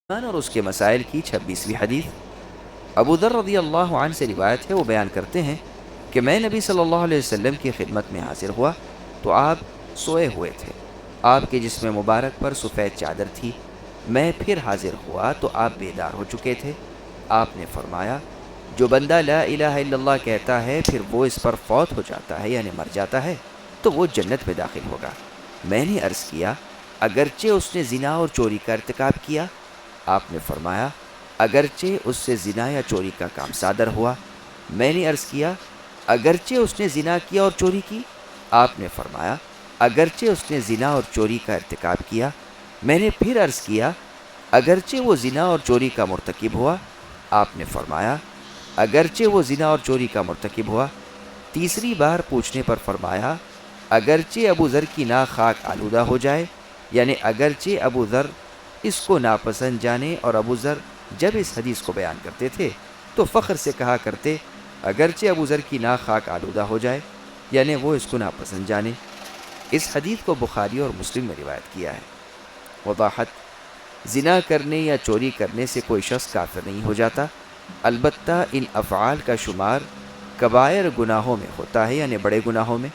ایمان اور اس کے مسائل کی 26ویں حدیث۔ ابو ذر رضی اللہ عنہ سے روایت ہے، وہ بیان کرتے ہیں کہ میں نبی صلی اللہ علیہ وسلم کی خدمت میں حاضر ہوا تو آپ سوئے ہوئے تھے، آپ کے جسم مبارک پر سفید چادر تھی۔ میں پھر حاضر ہوا تو آپ بیدار ہو چکے تھے۔ آپ نے فرمایا، جو بندہ لا الہ الا اللہ کہتا ہے پھر وہ اس پر فوت ہو جاتا ہے یعنی مر جاتا ہے تو وہ جنت میں داخل ہوگا۔ میں نے عرض کیا، اگرچہ اس نے زنا اور چوری کا ارتکاب کیا؟ آپ نے فرمایا، اگرچہ اس سے زنا یا چوری کا کام صادر ہوا۔ میں نے عرض کیا، اگرچہ اس نے زنا کیا اور چوری کی؟ آپ نے فرمایا، اگرچہ اس نے زنا اور چوری کا ارتکاب کیا۔ میں نے پھر عرض کیا، اگرچہ وہ زنا اور چوری کا مرتکب ہوا؟ آپ نے فرمایا، اگرچہ وہ زنا اور چوری کا مرتکب ہوا۔ تیسری بار پوچھنے پر فرمایا، اگرچہ ابو ذر کی ناک خاک آلودہ ہو جائے، یعنی اگرچہ ابو ذر اس کو ناپسند جانے۔ اور ابو ذر جب اس حدیث کو بیان کرتے تھے تو فخر سے کہا کرتے، اگرچہ ابو ذر کی ناک خاک آلودہ ہو جائے، یعنی وہ اس کو ناپسند جانے۔ اس حدیث کو بخاری اور مسلم میں روایت کیا ہے۔ وضاحت: زنا کرنے یا چوری کرنے سے کوئی شخص کافر نہیں ہو جاتا، البتہ ان افعال کا شمار کبائر گناہوں میں ہوتا ہے یعنی بڑے گناہوں میں،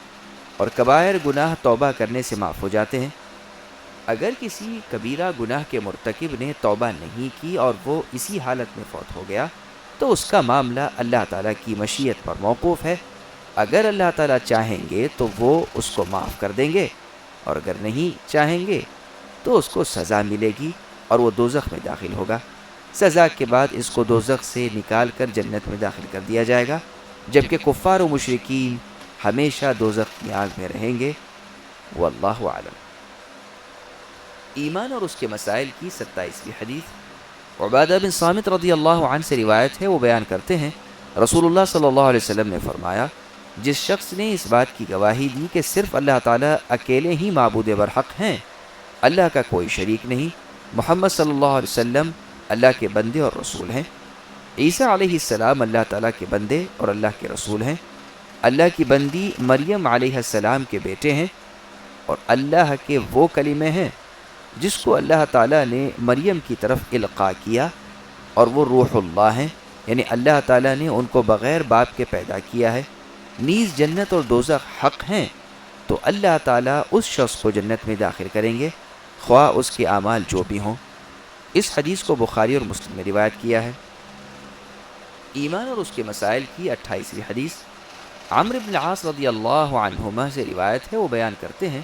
اور کبائر گناہ توبہ کرنے سے معاف ہو جاتے ہیں۔ اگر کسی کبیرہ گناہ کے مرتکب نے توبہ نہیں کی اور وہ اسی حالت میں فوت ہو گیا تو اس کا معاملہ اللہ تعالیٰ کی مشیت پر موقوف ہے۔ اگر اللہ تعالیٰ چاہیں گے تو وہ اس کو معاف کر دیں گے، اور اگر نہیں چاہیں گے تو اس کو سزا ملے گی اور وہ دوزخ میں داخل ہوگا۔ سزا کے بعد اس کو دوزخ سے نکال کر جنت میں داخل کر دیا جائے گا، جبکہ کفار و مشرکین ہمیشہ دوزخ کی آگ میں رہیں گے۔ واللہ اعلم۔ ایمان اور اس کے مسائل کی 27ویں حدیث۔ عبادہ بن صامت رضی اللہ عنہ سے روایت ہے، وہ بیان کرتے ہیں، رسول اللہ صلی اللہ علیہ وسلم نے فرمایا، جس شخص نے اس بات کی گواہی دی کہ صرف اللہ تعالیٰ اکیلے ہی معبود برحق ہیں، اللہ کا کوئی شریک نہیں، محمد صلی اللہ علیہ وسلم اللہ کے بندے اور رسول ہیں، عیسیٰ علیہ السلام اللہ تعالیٰ کے بندے اور اللہ کے رسول ہیں، اللہ کی بندی مریم علیہ السلام کے بیٹے ہیں، اور اللہ کے وہ کلمے ہیں جس کو اللہ تعالیٰ نے مریم کی طرف القاء کیا، اور وہ روح اللہ ہیں، یعنی اللہ تعالیٰ نے ان کو بغیر باپ کے پیدا کیا ہے۔ نیز جنت اور دوزخ حق ہیں، تو اللہ تعالیٰ اس شخص کو جنت میں داخل کریں گے، خواہ اس کے اعمال جو بھی ہوں۔ اس حدیث کو بخاری اور مسلم میں روایت کیا ہے۔ ایمان اور اس کے مسائل کی 28ویں حدیث۔ عمرو بن العاص رضی اللہ عنہما سے روایت ہے، وہ بیان کرتے ہیں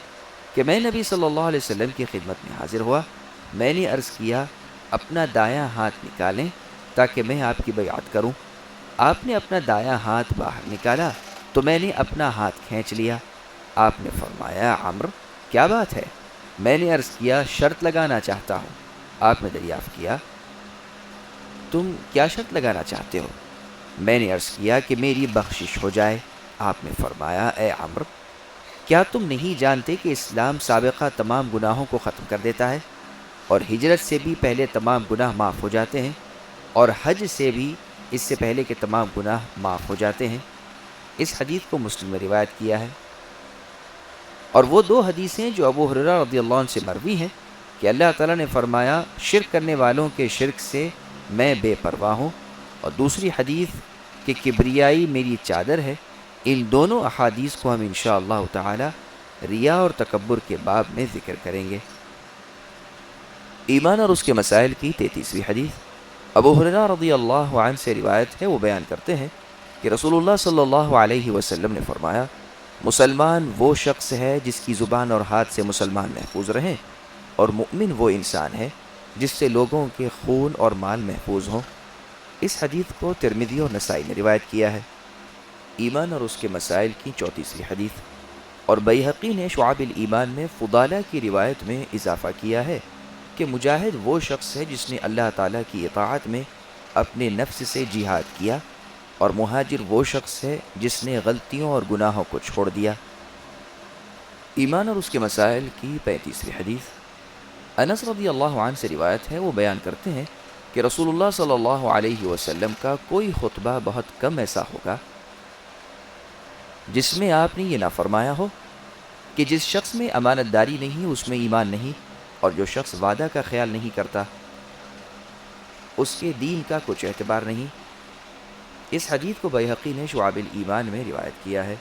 کہ میں نبی صلی اللہ علیہ وسلم کی خدمت میں حاضر ہوا۔ میں نے عرض کیا، اپنا دایاں ہاتھ نکالیں تاکہ میں آپ کی بیعت کروں۔ آپ نے اپنا دایاں ہاتھ باہر نکالا تو میں نے اپنا ہاتھ کھینچ لیا۔ آپ نے فرمایا، عمرو کیا بات ہے؟ میں نے عرض کیا، شرط لگانا چاہتا ہوں۔ آپ نے دریافت کیا، تم کیا شرط لگانا چاہتے ہو؟ میں نے عرض کیا کہ میری بخشش ہو جائے۔ آپ نے فرمایا، اے عمرو، کیا تم نہیں جانتے کہ اسلام سابقہ تمام گناہوں کو ختم کر دیتا ہے، اور ہجرت سے بھی پہلے تمام گناہ معاف ہو جاتے ہیں، اور حج سے بھی اس سے پہلے کے تمام گناہ معاف ہو جاتے ہیں؟ اس حدیث کو مسلم میں روایت کیا ہے۔ اور وہ دو حدیثیں جو ابو ہریرہ رضی اللہ عنہ سے مروی ہیں کہ اللہ تعالیٰ نے فرمایا، شرک کرنے والوں کے شرک سے میں بے پرواہ ہوں، اور دوسری حدیث کہ کبریائی میری چادر ہے، ان دونوں احادیث کو ہم انشاءاللہ تعالی ریا اور تکبر کے باب میں ذکر کریں گے۔ ایمان اور اس کے مسائل کی 33ویں حدیث۔ ابو ہریرہ رضی اللہ عنہ سے روایت ہے، وہ بیان کرتے ہیں کہ رسول اللہ صلی اللہ علیہ وسلم نے فرمایا، مسلمان وہ شخص ہے جس کی زبان اور ہاتھ سے مسلمان محفوظ رہیں، اور مؤمن وہ انسان ہے جس سے لوگوں کے خون اور مال محفوظ ہوں۔ اس حدیث کو ترمذی اور نسائی نے روایت کیا ہے۔ ایمان اور اس کے مسائل کی 34ویں حدیث۔ اور بیہقی نے شعب الایمان میں فضالہ کی روایت میں اضافہ کیا ہے کہ مجاہد وہ شخص ہے جس نے اللہ تعالیٰ کی اطاعت میں اپنے نفس سے جہاد کیا، اور مہاجر وہ شخص ہے جس نے غلطیوں اور گناہوں کو چھوڑ دیا۔ ایمان اور اس کے مسائل کی 35ویں حدیث۔ انس رضی اللہ عنہ سے روایت ہے، وہ بیان کرتے ہیں کہ رسول اللہ صلی اللہ علیہ وسلم کا کوئی خطبہ بہت کم ایسا ہوگا جس میں آپ نے یہ نہ فرمایا ہو کہ جس شخص میں امانت داری نہیں اس میں ایمان نہیں، اور جو شخص وعدہ کا خیال نہیں کرتا اس کے دین کا کچھ اعتبار نہیں۔ اس حدیث کو بیہقی نے شعب الایمان میں روایت کیا ہے۔